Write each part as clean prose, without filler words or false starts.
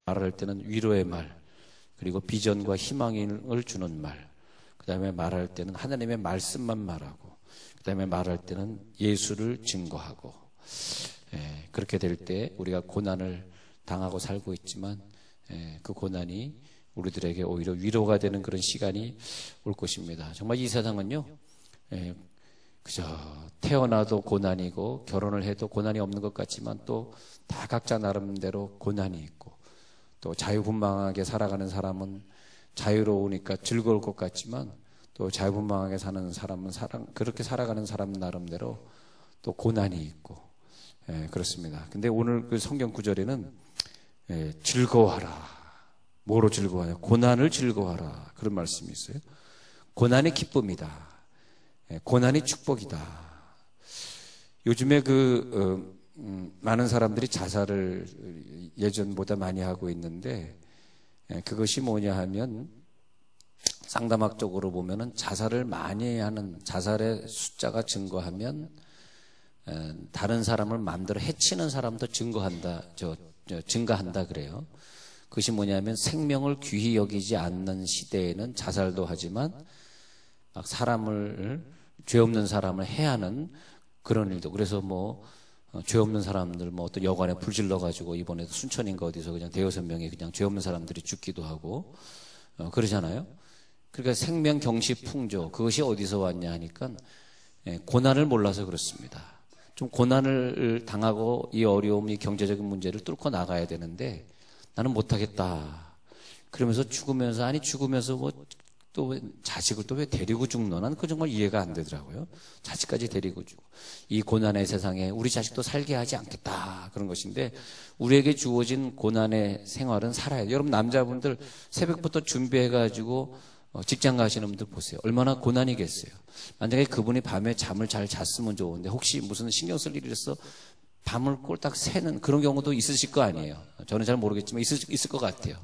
말할 때는 위로의 말, 그리고 비전과 희망을 주는 말, 그 다음에 말할 때는 하나님의 말씀만 말하고, 그 다음에 말할 때는 예수를 증거하고, 그렇게 될 때 우리가 고난을 당하고 살고 있지만 그 고난이 우리들에게 오히려 위로가 되는 그런 시간이 올 것입니다. 정말 이 세상은요, 그저 태어나도 고난이고 결혼을 해도 고난이 없는 것 같지만 또 다 각자 나름대로 고난이 있고, 또 자유분방하게 살아가는 사람은 자유로우니까 즐거울 것 같지만 또 자유분방하게 사는 사람은 그렇게 살아가는 사람 나름대로 또 고난이 있고, 그렇습니다. 근데 오늘 그 성경 구절에는 즐거워하라. 뭐로 즐거워하냐? 고난을 즐거워하라. 그런 말씀이 있어요. 고난이 기쁨이다. 고난이 축복이다. 요즘에 많은 사람들이 자살을 예전보다 많이 하고 있는데, 그것이 뭐냐 하면 상담학적으로 보면은 자살을 많이 하는, 자살의 숫자가 증가하면 다른 사람을 마음대로 해치는 사람도 증가한다 그래요. 그것이 뭐냐면 생명을 귀히 여기지 않는 시대에는 자살도 하지만 막 죄 없는 사람을 해하는 그런 일도. 그래서 죄 없는 사람들 어떤 여관에 불 질러가지고 이번에도 순천인가 어디서 그냥 대여섯 명이 그냥 죄 없는 사람들이 죽기도 하고 그러잖아요. 그러니까 생명 경시 풍조, 그것이 어디서 왔냐 하니까 고난을 몰라서 그렇습니다. 좀 고난을 당하고 이 어려움, 이 경제적인 문제를 뚫고 나가야 되는데 나는 못하겠다. 그러면서 죽으면서 또 자식을 또 왜 데리고 죽노? 나는 그 정말 이해가 안 되더라고요. 자식까지 데리고 죽고. 이 고난의 세상에 우리 자식도 살게 하지 않겠다. 그런 것인데, 우리에게 주어진 고난의 생활은 살아야 돼요. 여러분 남자분들 새벽부터 준비해가지고 직장 가시는 분들 보세요. 얼마나 고난이겠어요. 만약에 그분이 밤에 잠을 잘 잤으면 좋은데 혹시 무슨 신경 쓸 일이 있어서 밤을 꼴딱 새는 그런 경우도 있으실 거 아니에요. 저는 잘 모르겠지만 있을 것 같아요.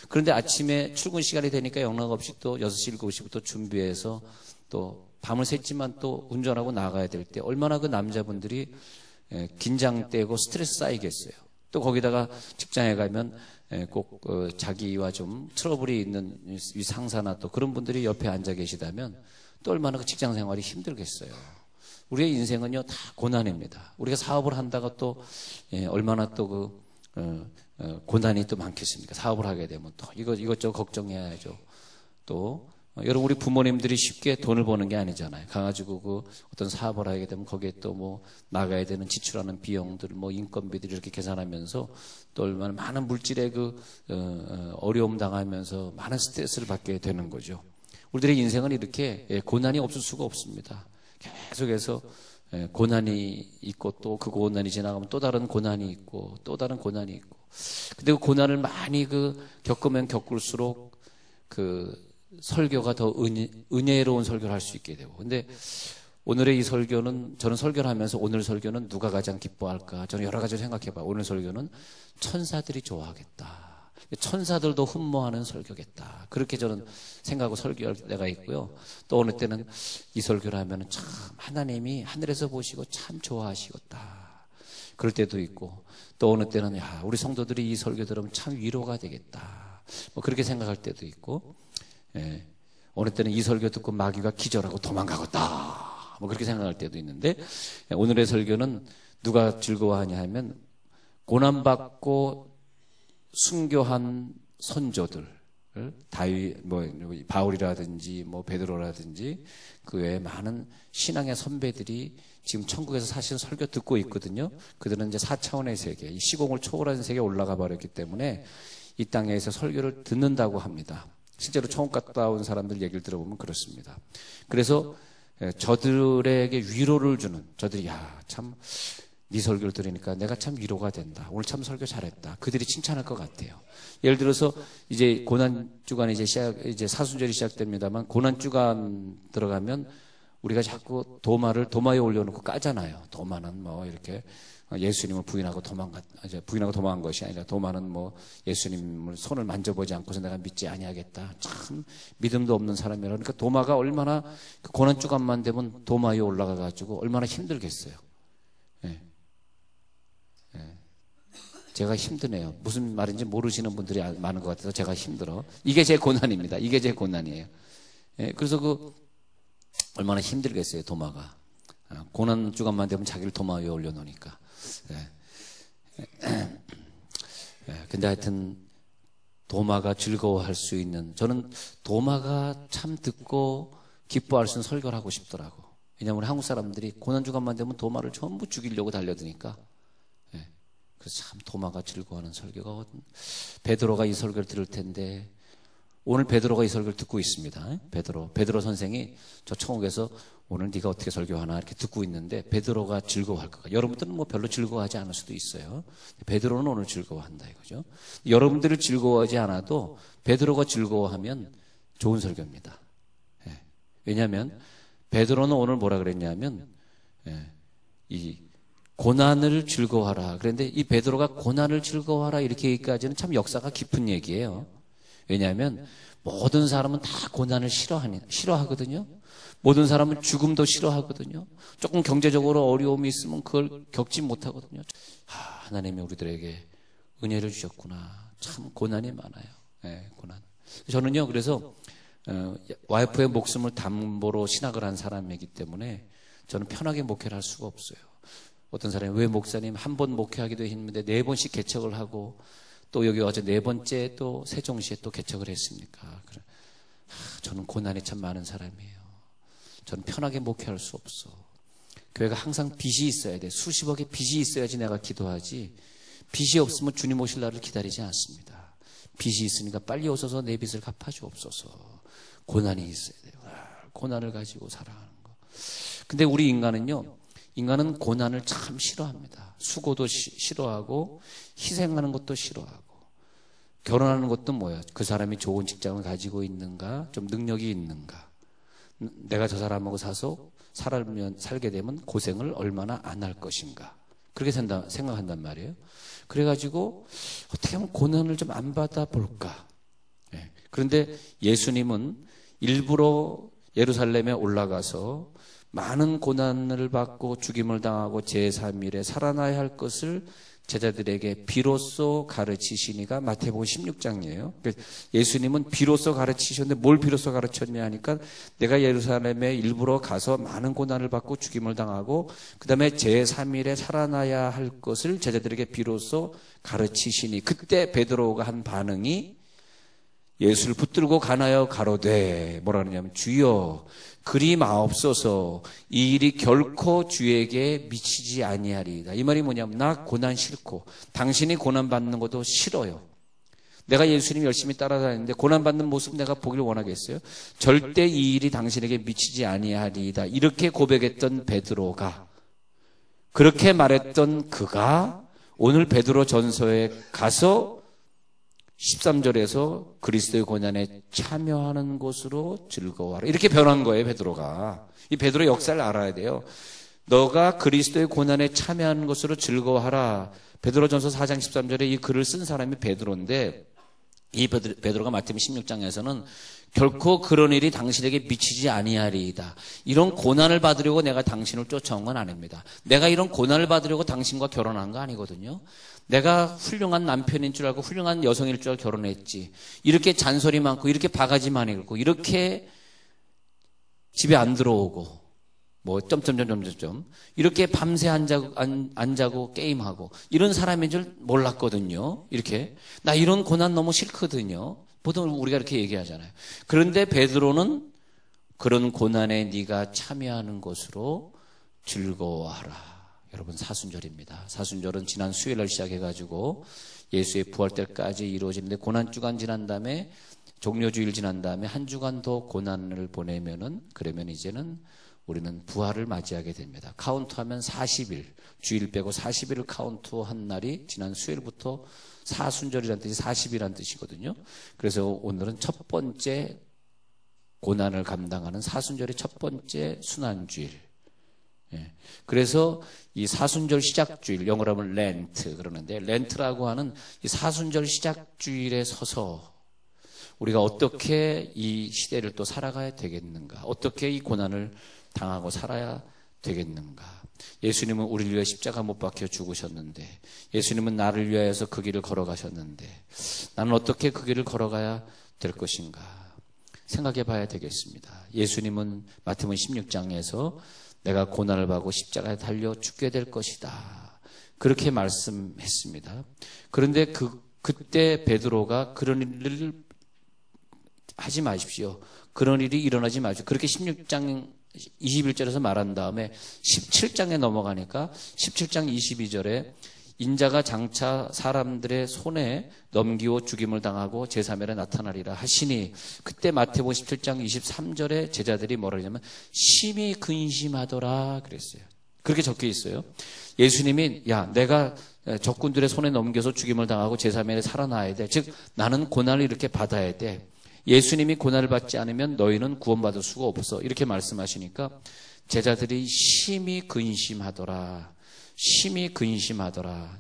그런데 아침에 출근 시간이 되니까 영락없이 또 6시, 7시부터 준비해서 또 밤을 샜지만 또 운전하고 나가야 될 때 얼마나 그 남자분들이 긴장되고 스트레스 쌓이겠어요. 또 거기다가 직장에 가면 꼭 자기와 좀 트러블이 있는 위 상사나 또 그런 분들이 옆에 앉아 계시다면 또 얼마나 그 직장 생활이 힘들겠어요. 우리의 인생은요, 다 고난입니다. 우리가 사업을 한다가 또, 얼마나 또 고난이 또 많겠습니까? 사업을 하게 되면 또 이것저것 걱정해야죠. 또, 여러분, 우리 부모님들이 쉽게 돈을 버는 게 아니잖아요. 가가지고 어떤 사업을 하게 되면 거기에 또 나가야 되는 지출하는 비용들, 인건비들 이렇게 계산하면서 또 얼마나 많은 물질의 어려움 당하면서 많은 스트레스를 받게 되는 거죠. 우리들의 인생은 이렇게 고난이 없을 수가 없습니다. 계속해서 고난이 있고 또 그 고난이 지나가면 또 다른 고난이 있고 또 다른 고난이 있고. 근데 그 고난을 많이 겪으면 겪을수록 설교가 더 은혜로운 설교를 할 수 있게 되고. 근데 오늘의 이 설교는, 저는 설교를 하면서 오늘 설교는 누가 가장 기뻐할까? 저는 여러 가지를 생각해봐요. 오늘 설교는 천사들이 좋아하겠다. 천사들도 흠모하는 설교겠다. 그렇게 저는 생각하고 설교할 때가 있고요. 또 어느 때는 이 설교를 하면 참 하나님이 하늘에서 보시고 참 좋아하시겠다. 그럴 때도 있고, 또 어느 때는 우리 성도들이 이 설교 들으면 참 위로가 되겠다. 그렇게 생각할 때도 있고, 어느 때는 이 설교 듣고 마귀가 기절하고 도망가겠다. 그렇게 생각할 때도 있는데, 오늘의 설교는 누가 즐거워하냐 하면 고난받고 순교한 선조들, 바울이라든지 베드로라든지 그 외에 많은 신앙의 선배들이 지금 천국에서 사실 설교 듣고 있거든요. 그들은 이제 4차원의 세계, 이 시공을 초월한 세계에 올라가 버렸기 때문에 이 땅에서 설교를 듣는다고 합니다. 실제로 천국 갔다 온 사람들 얘기를 들어보면 그렇습니다. 그래서 저들에게 위로를 주는, 저들이 참 네 설교를 들으니까 내가 참 위로가 된다. 오늘 참 설교 잘했다. 그들이 칭찬할 것 같아요. 예를 들어서 이제 고난 주간이 이제 사순절이 시작됩니다만, 고난 주간 들어가면 우리가 자꾸 도마에 올려놓고 까잖아요. 도마는 이렇게 예수님을 부인하고 도망한 것이 아니라, 도마는 예수님을 손을 만져보지 않고서 내가 믿지 아니하겠다. 참 믿음도 없는 사람이라. 그러니까 도마가 얼마나 그 고난 주간만 되면 도마 위에 올라가가지고 얼마나 힘들겠어요. 제가 힘드네요. 무슨 말인지 모르시는 분들이 많은 것 같아서 제가 힘들어. 이게 제 고난입니다. 이게 제 고난이에요. 예, 그래서 얼마나 힘들겠어요, 도마가. 고난 주간만 되면 자기를 도마 위에 올려놓으니까. 예. 근데 하여튼 도마가 즐거워할 수 있는, 저는 도마가 참 듣고 기뻐할 수 있는 설교를 하고 싶더라고. 왜냐하면 우리 한국 사람들이 고난 주간만 되면 도마를 전부 죽이려고 달려드니까. 예. 그래서 참 도마가 즐거워하는 설교가, 베드로가 이 설교를 들을 텐데, 오늘 베드로가 이 설교를 듣고 있습니다. 베드로 선생이 저 천국에서 오늘 네가 어떻게 설교하나 이렇게 듣고 있는데, 베드로가 즐거워할 것 같아요. 여러분들은 뭐 별로 즐거워하지 않을 수도 있어요. 베드로는 오늘 즐거워한다 이거죠. 여러분들이 즐거워하지 않아도 베드로가 즐거워하면 좋은 설교입니다. 예. 왜냐하면 베드로는 오늘 뭐라 그랬냐면, 이 고난을 즐거워하라. 그런데 이 베드로가 고난을 즐거워하라 이렇게 얘기까지는 참 역사가 깊은 얘기예요. 왜냐하면 모든 사람은 다 고난을 싫어하거든요. 모든 사람은 죽음도 싫어하거든요. 조금 경제적으로 어려움이 있으면 그걸 겪지 못하거든요. 하나님이 우리들에게 은혜를 주셨구나. 참 고난이 많아요. 네, 고난. 저는요, 그래서 와이프의 목숨을 담보로 신학을 한 사람이기 때문에 저는 편하게 목회를 할 수가 없어요. 어떤 사람이 왜 목사님 한 번 목회하기도 힘든데 4번씩 개척을 하고 또 여기 어제 4번째 또 세종시에 또 개척을 했습니까? 저는 고난이 참 많은 사람이에요. 저는 편하게 목회할 수 없어. 교회가 항상 빚이 있어야 돼. 수십억의 빚이 있어야지 내가 기도하지. 빚이 없으면 주님 오실 날을 기다리지 않습니다. 빚이 있으니까 빨리 오셔서 내 빚을 갚아주옵소서. 고난이 있어야 돼요. 고난을 가지고 살아가는 거. 근데 우리 인간은 고난을 참 싫어합니다. 수고도 싫어하고 희생하는 것도 싫어하고 결혼하는 것도 뭐야? 그 사람이 좋은 직장을 가지고 있는가? 좀 능력이 있는가? 내가 저 사람하고 살게 되면 고생을 얼마나 안 할 것인가? 그렇게 생각한단 말이에요. 그래가지고 어떻게 하면 고난을 좀 안 받아볼까? 네. 그런데 예수님은 일부러 예루살렘에 올라가서 많은 고난을 받고 죽임을 당하고 제3일에 살아나야 할 것을 제자들에게 비로소 가르치시니가 마태복음 16장이에요. 예수님은 비로소 가르치셨는데 뭘 비로소 가르쳤냐 하니까 내가 예루살렘에 일부러 가서 많은 고난을 받고 죽임을 당하고 그 다음에 제3일에 살아나야 할 것을 제자들에게 비로소 가르치시니, 그때 베드로가 한 반응이 예수를 붙들고 가나요 가로되 뭐라 그러냐면 주여 그리 마옵소서 이 일이 결코 주에게 미치지 아니하리이다. 이 말이 뭐냐면 나 고난 싫고 당신이 고난 받는 것도 싫어요. 내가 예수님 열심히 따라다니는데 고난 받는 모습 내가 보길 원하겠어요? 절대 이 일이 당신에게 미치지 아니하리이다. 이렇게 고백했던 베드로가, 그렇게 말했던 그가 오늘 베드로 전서에 가서 13절에서 그리스도의 고난에 참여하는 것으로 즐거워하라. 이렇게 변한 거예요, 베드로가. 이 베드로의 역사를 알아야 돼요. 너가 그리스도의 고난에 참여하는 것으로 즐거워하라. 베드로전서 4장 13절에 이 글을 쓴 사람이 베드로인데, 이 베드로가 마태복음 16장에서는 결코 그런 일이 당신에게 미치지 아니하리이다. 이런 고난을 받으려고 내가 당신을 쫓아온 건 아닙니다. 내가 이런 고난을 받으려고 당신과 결혼한 거 아니거든요. 내가 훌륭한 남편인 줄 알고 훌륭한 여성일 줄 알고 결혼했지. 이렇게 잔소리 많고 이렇게 바가지 많이 긁고 이렇게 집에 안 들어오고 뭐 점점점점점 이렇게 밤새 안 자고 게임하고 이런 사람인 줄 몰랐거든요. 이렇게 나 이런 고난 너무 싫거든요. 보통 우리가 이렇게 얘기하잖아요. 그런데 베드로는 그런 고난에 네가 참여하는 것으로 즐거워하라. 여러분, 사순절입니다. 사순절은 지난 수요일날 시작해가지고 예수의 부활 때까지 이루어지는데, 고난주간 지난 다음에 종료주일 지난 다음에 한 주간 더 고난을 보내면은, 그러면 이제는 우리는 부활을 맞이하게 됩니다. 카운트하면 40일, 주일 빼고 40일을 카운트한 날이 지난 수요일부터 사순절이라는 뜻이 40이라는 뜻이거든요. 그래서 오늘은 첫 번째 고난을 감당하는 사순절의 첫 번째 순환주일. 예. 그래서 이 사순절 시작주일, 영어로 하면 렌트 그러는데, 렌트라고 하는 이 사순절 시작주일에 서서 우리가 어떻게 이 시대를 또 살아가야 되겠는가, 어떻게 이 고난을 당하고 살아야 되겠는가? 예수님은 우리를 위해 십자가 못 박혀 죽으셨는데, 예수님은 나를 위하여서 그 길을 걸어가셨는데, 나는 어떻게 그 길을 걸어가야 될 것인가? 생각해 봐야 되겠습니다. 예수님은 마태복음 16장에서 내가 고난을 받고 십자가에 달려 죽게 될 것이다, 그렇게 말씀했습니다. 그런데 그때 베드로가 그런 일을 하지 마십시오, 그런 일이 일어나지 마십시오, 그렇게 16장 21절에서 말한 다음에 17장에 넘어가니까 17장 22절에 인자가 장차 사람들의 손에 넘기고 죽임을 당하고 제3일에 나타나리라 하시니, 그때 마태복음 17장 23절에 제자들이 뭐라 그러냐면 심히 근심하더라 그랬어요. 그렇게 적혀 있어요. 예수님이 야, 내가 적군들의 손에 넘겨서 죽임을 당하고 제3일에 살아나야 돼. 즉 나는 고난을 이렇게 받아야 돼. 예수님이 고난을 받지 않으면 너희는 구원받을 수가 없어, 이렇게 말씀하시니까 제자들이 심히 근심하더라. 심히 근심하더라.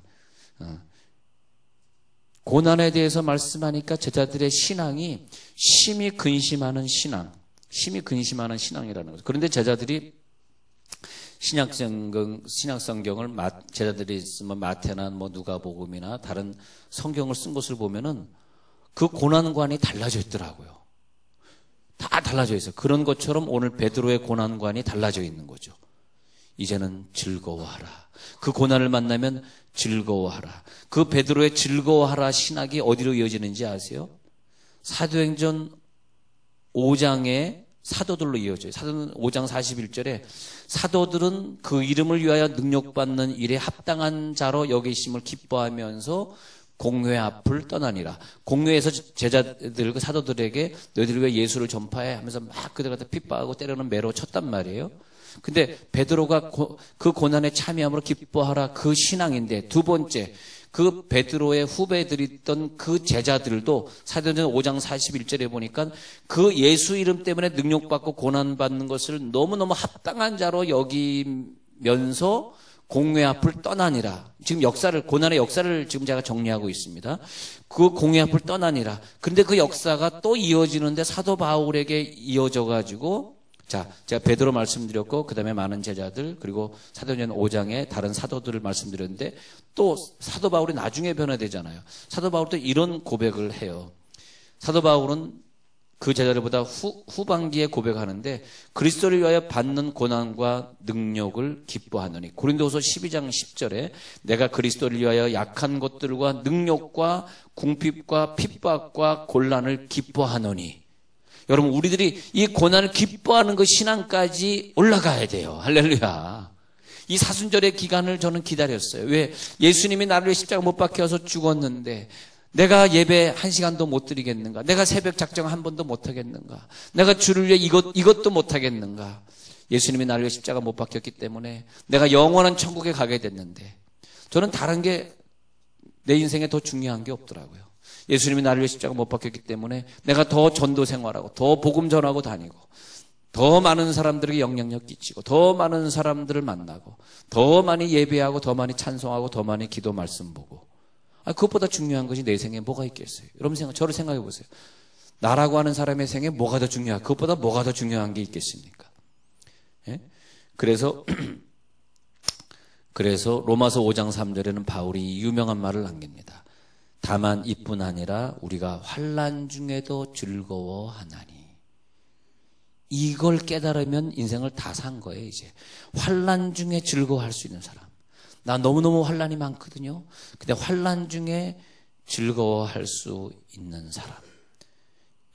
고난에 대해서 말씀하니까 제자들의 신앙이 심히 근심하는 신앙, 심히 근심하는 신앙이라는 거죠. 그런데 제자들이 신약성경을 제자들이 쓰면 마태나 누가복음이나 다른 성경을 쓴 것을 보면은 그 고난관이 달라져 있더라고요. 다 달라져 있어요. 그런 것처럼 오늘 베드로의 고난관이 달라져 있는 거죠. 이제는 즐거워하라. 그 고난을 만나면 즐거워하라. 그 베드로의 즐거워하라 신학이 어디로 이어지는지 아세요? 사도행전 5장의 사도들로 이어져요. 사도는 5장 41절에 사도들은 그 이름을 위하여 능력받는 일에 합당한 자로 여기심을 기뻐하면서 공회 앞을 떠나니라. 공회에서 제자들, 그 사도들에게 너희들 왜 예수를 전파해 하면서 막 그들 갖다 핍박하고 때려는 매로 쳤단 말이에요. 근데 베드로가 그 고난에 참여함으로 기뻐하라, 그 신앙인데, 두 번째 그 베드로의 후배들이 있던 그 제자들도 사도행전 5장 41절에 보니까 그 예수 이름 때문에 능력받고 고난받는 것을 너무너무 합당한 자로 여기면서 공회 앞을 떠나니라. 지금 고난의 역사를 지금 제가 정리하고 있습니다. 그 공회 앞을 떠나니라. 근데 그 역사가 또 이어지는데 사도 바울에게 이어져 가지고, 자, 제가 베드로 말씀드렸고, 그 다음에 많은 제자들, 그리고 사도행전 5장에 다른 사도들을 말씀드렸는데, 또 사도 바울이 나중에 변화되잖아요. 사도 바울도 이런 고백을 해요. 사도 바울은 그 제자들보다 후반기에 고백하는데, 그리스도를 위하여 받는 고난과 능력을 기뻐하노니, 고린도후서 12장 10절에 내가 그리스도를 위하여 약한 것들과 능력과 궁핍과 핍박과 곤란을 기뻐하노니. 여러분, 우리들이 이 고난을 기뻐하는 그 신앙까지 올라가야 돼요. 할렐루야. 이 사순절의 기간을 저는 기다렸어요. 왜? 예수님이 나를 위해 십자가 못 박혀서 죽었는데 내가 예배 1시간도 못 드리겠는가? 내가 새벽 작정 한 번도 못 하겠는가? 내가 주를 위해 이것도 못 하겠는가? 예수님이 나를 위해 십자가 못 박혔기 때문에 내가 영원한 천국에 가게 됐는데, 저는 다른 게 내 인생에 더 중요한 게 없더라고요. 예수님이 나를 위해 십자가 못 박혔기 때문에 내가 더 전도 생활하고 더 복음 전하고 다니고 더 많은 사람들에게 영향력 끼치고 더 많은 사람들을 만나고 더 많이 예배하고 더 많이 찬송하고 더 많이 기도 말씀 보고, 그것보다 중요한 것이 내 생에 뭐가 있겠어요? 여러분 저를 생각해 보세요. 나라고 하는 사람의 생에 뭐가 더 중요한, 그것보다 뭐가 더 중요한 게 있겠습니까? 예? 그래서 로마서 5장 3절에는 바울이 유명한 말을 남깁니다. 다만 이뿐 아니라 우리가 환난 중에도 즐거워하나니. 이걸 깨달으면 인생을 다 산 거예요. 이제 환난 중에 즐거워할 수 있는 사람. 나 너무너무 환난이 많거든요. 근데 환난 중에 즐거워할 수 있는 사람.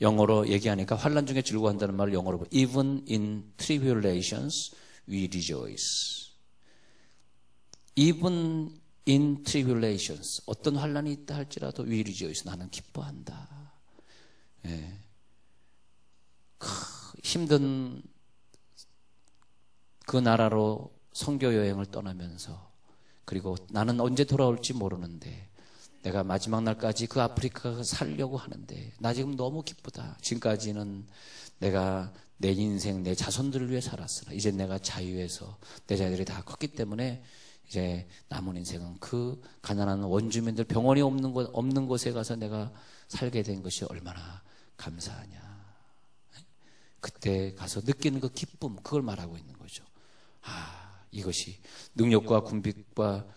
영어로 얘기하니까 환난 중에 즐거워한다는 말을 영어로 보면 Even in tribulations we rejoice. Even in tribulations, 어떤 환난이 있다 할지라도 we rejoice, 나는 기뻐한다. 예. 힘든 그 나라로 선교 여행을 떠나면서, 그리고 나는 언제 돌아올지 모르는데 내가 마지막 날까지 그 아프리카 살려고 하는데 나 지금 너무 기쁘다. 지금까지는 내가 내 인생, 내 자손들을 위해 살았으나 이제 내가 자유해서 내 자녀들이 다 컸기 때문에 이제 남은 인생은 그 가난한 원주민들, 병원이 없는 곳에 가서 내가 살게 된 것이 얼마나 감사하냐. 그때 가서 느끼는 그 기쁨, 그걸 말하고 있는 거죠. 이것이 능력과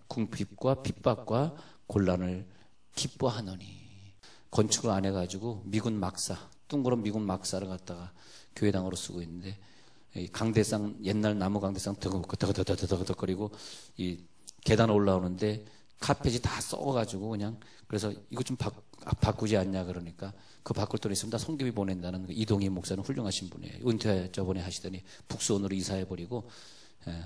궁핍과 핍박과 곤란을 기뻐하노니. 건축을 안 해가지고 미군 막사, 둥그런 미군 막사를 갖다가 교회당으로 쓰고 있는데, 강대상, 옛날 나무 강대상 더덕더덕거리고 이 계단 올라오는데 카펫이 다 썩어가지고 그냥, 그래서 이거 좀 바꾸지 않냐 그러니까 그 바꿀 돈 있으면 다 성교비 보낸다는 이동희 목사는 훌륭하신 분이에요. 은퇴 저번에 하시더니 북수원으로 이사해버리고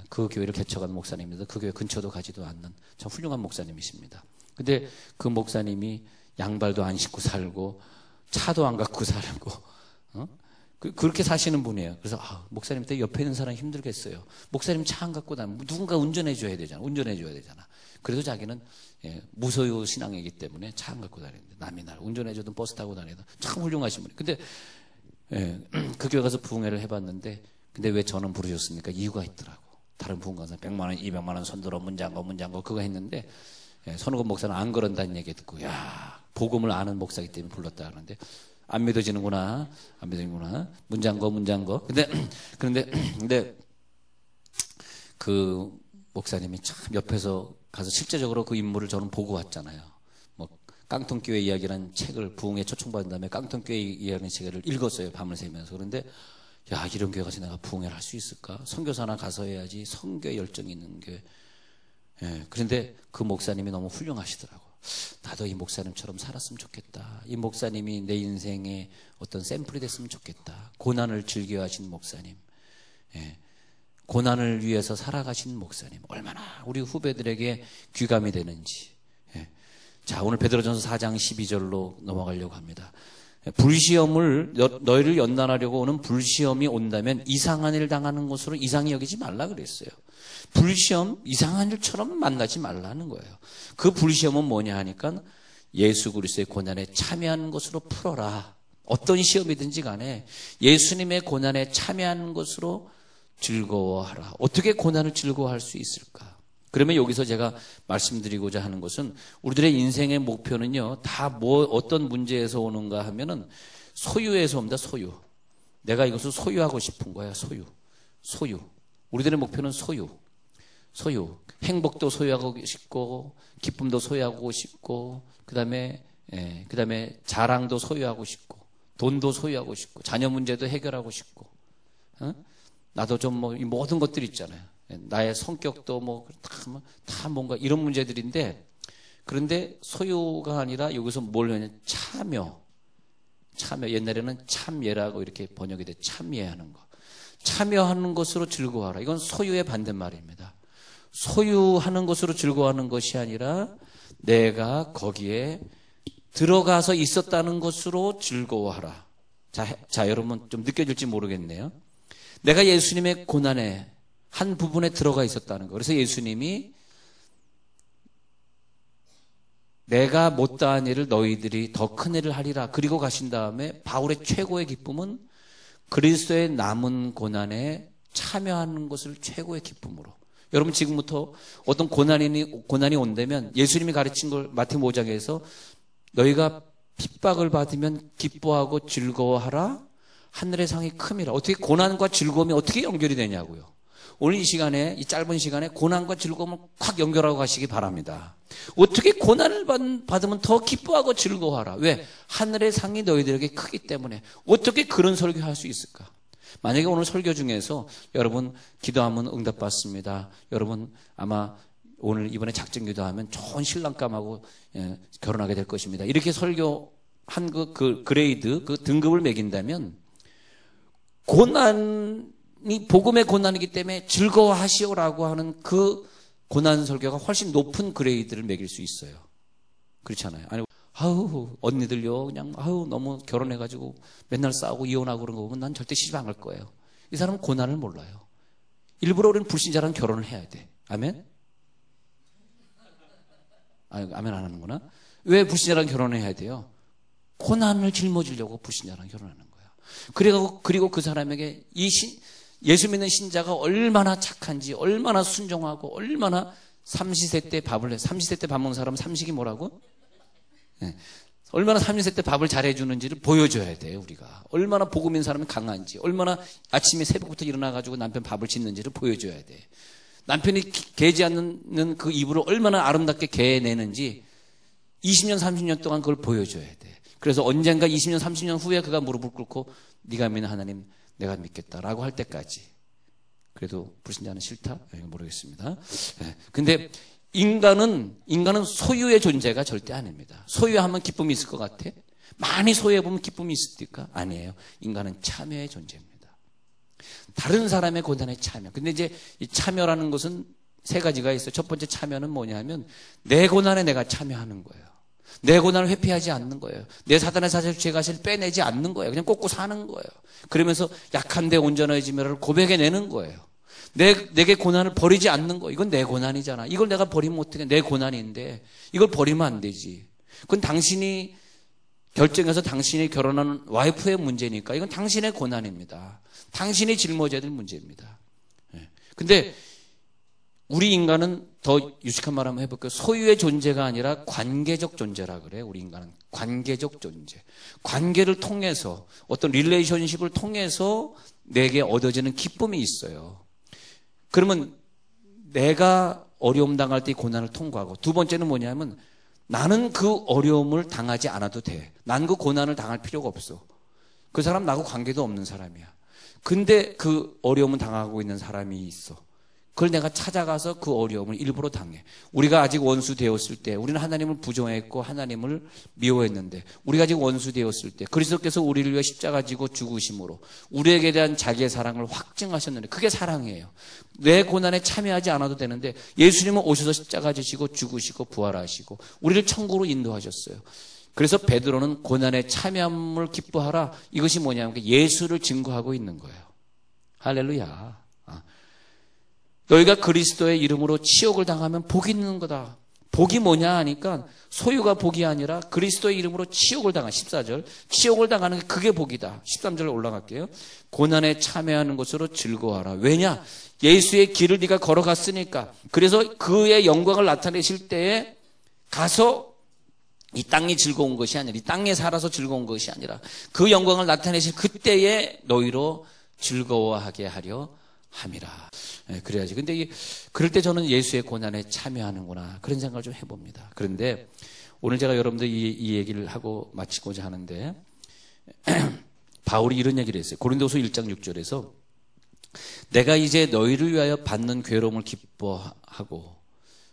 그 교회를 개척한 목사님입니다. 그 교회 근처도 가지도 않는 참 훌륭한 목사님이십니다. 근데 그 목사님이 양발도 안 신고 살고 차도 안 갖고 살고 그렇게 사시는 분이에요. 그래서 목사님 때 옆에 있는 사람 힘들겠어요. 목사님 차 안 갖고 다니면 누군가 운전해 줘야 되잖아. 그래도 자기는 무소유 신앙이기 때문에 차 안 갖고 다니는데 남이 날 운전해 줘도 버스 타고 다니도 참 훌륭하신 분이에요. 근데 그 교회 가서 부흥회를 해봤는데, 근데 왜 저는 부르셨습니까? 이유가 있더라고. 다른 부흥가서 100만 원, 200만 원 손들어 문장거 그거 했는데 선우건 목사는 안 그런다는 얘기 듣고, 야, 복음을 아는 목사이기 때문에 불렀다 하는데 안 믿어지는구나. 문장거. 근데 그 목사님이 참 옆에서 가서 실제적으로 그 인물을 저는 보고 왔잖아요. 뭐 깡통교회 이야기라는 책을 부흥에 초청받은 다음에 깡통교회 이야기라는 책을 읽었어요. 밤을 새면서. 그런데 야, 이런 교회 가서 내가 부흥회를 할 수 있을까? 선교사나 가서 해야지. 선교에 열정이 있는 교회. 그런데 그 목사님이 너무 훌륭하시더라고. 나도 이 목사님처럼 살았으면 좋겠다. 이 목사님이 내 인생의 어떤 샘플이 됐으면 좋겠다. 고난을 즐겨하신 목사님. 고난을 위해서 살아가신 목사님. 얼마나 우리 후배들에게 귀감이 되는지. 자, 오늘 베드로전서 4장 12절로 넘어가려고 합니다. 불시험을 너희를 연단하려고 오는 불시험이 온다면 이상한 일 당하는 것으로 이상히 여기지 말라 그랬어요. 불시험 이상한 일처럼 만나지 말라는 거예요. 그 불시험은 뭐냐 하니까 예수 그리스도의 고난에 참여하는 것으로 풀어라. 어떤 시험이든지 간에 예수님의 고난에 참여하는 것으로 즐거워하라. 어떻게 고난을 즐거워할 수 있을까? 그러면 여기서 제가 말씀드리고자 하는 것은 우리들의 인생의 목표는요, 다 어떤 문제에서 오는가 하면은 소유에서 옵니다. 소유. 내가 이것을 소유하고 싶은 거야. 소유. 우리들의 목표는 소유. 행복도 소유하고 싶고, 기쁨도 소유하고 싶고, 그 다음에 자랑도 소유하고 싶고, 돈도 소유하고 싶고, 자녀 문제도 해결하고 싶고, 나도 좀 이 모든 것들이 있잖아요. 나의 성격도 다 뭔가 이런 문제들인데, 그런데 소유가 아니라 여기서 뭘 하냐? 참여. 옛날에는 참예라고 이렇게 번역이 돼. 참여하는 거. 참여하는 것으로 즐거워하라. 이건 소유의 반대말입니다. 소유하는 것으로 즐거워하는 것이 아니라 내가 거기에 들어가서 있었다는 것으로 즐거워하라. 자, 여러분 좀 느껴질지 모르겠네요. 내가 예수님의 고난의 한 부분에 들어가 있었다는 거. 그래서 예수님이 내가 못다한 일을 너희들이 더 큰 일을 하리라. 그리고 가신 다음에 바울의 최고의 기쁨은 그리스도의 남은 고난에 참여하는 것을 최고의 기쁨으로. 여러분 지금부터 어떤 고난이 온다면 예수님이 가르친 걸 마태복음 5장에서 너희가 핍박을 받으면 기뻐하고 즐거워하라. 하늘의 상이 큼이라. 어떻게 고난과 즐거움이 어떻게 연결이 되냐고요. 오늘 이 시간에, 이 짧은 시간에 고난과 즐거움을 확 연결하고 가시기 바랍니다. 어떻게 고난을 받으면 더 기뻐하고 즐거워하라. 왜? 하늘의 상이 너희들에게 크기 때문에. 어떻게 그런 설교할 수 있을까? 만약에 오늘 설교 중에서 여러분 기도하면 응답받습니다. 여러분 아마 오늘 이번에 작정 기도하면 좋은 신랑감하고 결혼하게 될 것입니다. 이렇게 설교한 그 그레이드, 그 등급을 매긴다면 고난이 복음의 고난이기 때문에 즐거워하시오라고 하는 그 고난 설교가 훨씬 높은 그레이드를 매길 수 있어요. 그렇지 않아요? 아니, 언니들요, 그냥, 너무 결혼해가지고 맨날 싸우고 이혼하고 그런 거 보면 난 절대 시집 안 갈 거예요. 이 사람은 고난을 몰라요. 일부러 우리는 불신자랑 결혼을 해야 돼. 아멘? 아멘 안 하는구나. 왜 불신자랑 결혼을 해야 돼요? 고난을 짊어지려고 불신자랑 결혼하는 거야. 그리고 그 사람에게 예수 믿는 신자가 얼마나 착한지, 얼마나 순종하고, 얼마나 삼시세 때 밥을 해. 삼시세 때 밥 먹는 사람은 삼식이 뭐라고? 네. 얼마나 삼시세 때 밥을 잘해주는지를 보여줘야 돼요, 우리가. 얼마나 복음인 사람이 강한지, 얼마나 아침에 새벽부터 일어나가지고 남편 밥을 짓는지를 보여줘야 돼. 남편이 개지 않는 그 이불을 얼마나 아름답게 개내는지 20년, 30년 동안 그걸 보여줘야 돼. 그래서 언젠가 20년, 30년 후에 그가 무릎을 꿇고 네가 믿는 하나님 내가 믿겠다라고 할 때까지. 그래도 불신자는 싫다? 모르겠습니다. 근데 인간은 소유의 존재가 절대 아닙니다. 소유하면 기쁨이 있을 것 같아? 많이 소유해보면 기쁨이 있을까? 아니에요. 인간은 참여의 존재입니다. 다른 사람의 고난에 참여. 근데 이제 이 참여라는 것은 세 가지가 있어요. 첫 번째 참여는 뭐냐면 내 고난에 내가 참여하는 거예요. 내 고난을 회피하지 않는 거예요. 내 사단의 사실 죄가실 빼내지 않는 거예요. 그냥 꽂고 사는 거예요. 그러면서 약한데 온전해지며를 고백해내는 거예요. 내게 고난을 버리지 않는 거. 이건 내 고난이잖아. 이걸 내가 버리면 어떡해. 내 고난인데 이걸 버리면 안 되지. 그건 당신이 결정해서 당신이 결혼한 와이프의 문제니까 이건 당신의 고난입니다. 당신이 짊어져야 될 문제입니다. 근데 우리 인간은 더 유식한 말 한번 해볼게요. 소유의 존재가 아니라 관계적 존재라 그래요. 우리 인간은 관계적 존재. 관계를 통해서 어떤 릴레이션십을 통해서 내게 얻어지는 기쁨이 있어요. 그러면 내가 어려움 당할 때 고난을 통과하고, 두 번째는 뭐냐면 나는 그 어려움을 당하지 않아도 돼. 난 그 고난을 당할 필요가 없어. 그 사람 나하고 관계도 없는 사람이야. 근데 그 어려움을 당하고 있는 사람이 있어. 그걸 내가 찾아가서 그 어려움을 일부러 당해. 우리가 아직 원수 되었을 때 우리는 하나님을 부정했고 하나님을 미워했는데, 우리가 아직 원수 되었을 때 그리스도께서 우리를 위해 십자가 지고 죽으심으로 우리에게 대한 자기의 사랑을 확증하셨는데, 그게 사랑이에요. 내 고난에 참여하지 않아도 되는데 예수님은 오셔서 십자가 지시고 죽으시고 부활하시고 우리를 천국으로 인도하셨어요. 그래서 베드로는 고난에 참여함을 기뻐하라. 이것이 뭐냐면 예수를 증거하고 있는 거예요. 할렐루야. 너희가 그리스도의 이름으로 치욕을 당하면 복이 있는 거다. 복이 뭐냐 하니까 소유가 복이 아니라 그리스도의 이름으로 치욕을 당한 14절. 치욕을 당하는 게 그게 복이다. 13절 올라갈게요. 고난에 참여하는 것으로 즐거워하라. 왜냐? 예수의 길을 네가 걸어갔으니까. 그래서 그의 영광을 나타내실 때에 가서 이 땅이 즐거운 것이 아니라, 이 땅에 살아서 즐거운 것이 아니라 그 영광을 나타내실 그때에 너희로 즐거워하게 하려 함이라. 그래야지. 근데 그럴 때 저는 예수의 고난에 참여하는구나, 그런 생각을 좀 해봅니다. 그런데 오늘 제가 여러분들 이 얘기를 하고 마치고자 하는데, 바울이 이런 얘기를 했어요. 고린도서 1장 6절에서 내가 이제 너희를 위하여 받는 괴로움을 기뻐하고,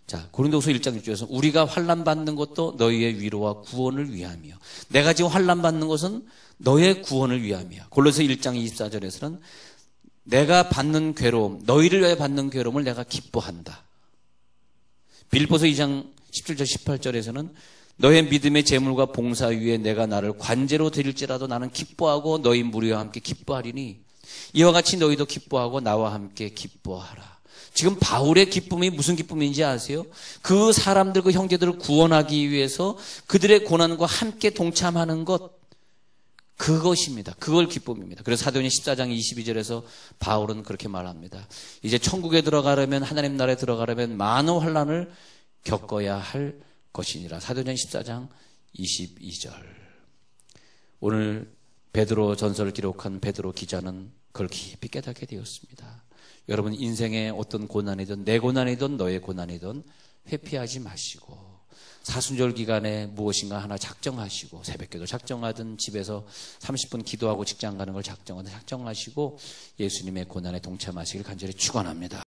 자, 고린도서 1장 6절에서 우리가 환난 받는 것도 너희의 위로와 구원을 위함이요. 내가 지금 환난 받는 것은 너의 구원을 위함이야. 골로새 1장 24절에서는 내가 받는 괴로움, 너희를 위하여 받는 괴로움을 내가 기뻐한다. 빌립보서 2장 17절 18절에서는 너의 믿음의 재물과 봉사 위에 내가 나를 관제로 드릴지라도 나는 기뻐하고 너희 무리와 함께 기뻐하리니 이와 같이 너희도 기뻐하고 나와 함께 기뻐하라. 지금 바울의 기쁨이 무슨 기쁨인지 아세요? 그 사람들, 그 형제들을 구원하기 위해서 그들의 고난과 함께 동참하는 것, 그것입니다. 그걸 기쁨입니다. 그래서 사도행전 14장 22절에서 바울은 그렇게 말합니다. 이제 천국에 들어가려면, 하나님 나라에 들어가려면 많은 환난을 겪어야 할 것이니라. 사도행전 14장 22절. 오늘 베드로 전설을 기록한 베드로 기자는 그걸 깊이 깨닫게 되었습니다. 여러분, 인생의 어떤 고난이든 내 고난이든 너의 고난이든 회피하지 마시고 사순절 기간에 무엇인가 하나 작정하시고, 새벽기도 작정하든 집에서 30분 기도하고 직장 가는 걸 작정하든 작정하시고 예수님의 고난에 동참하시길 간절히 축원합니다.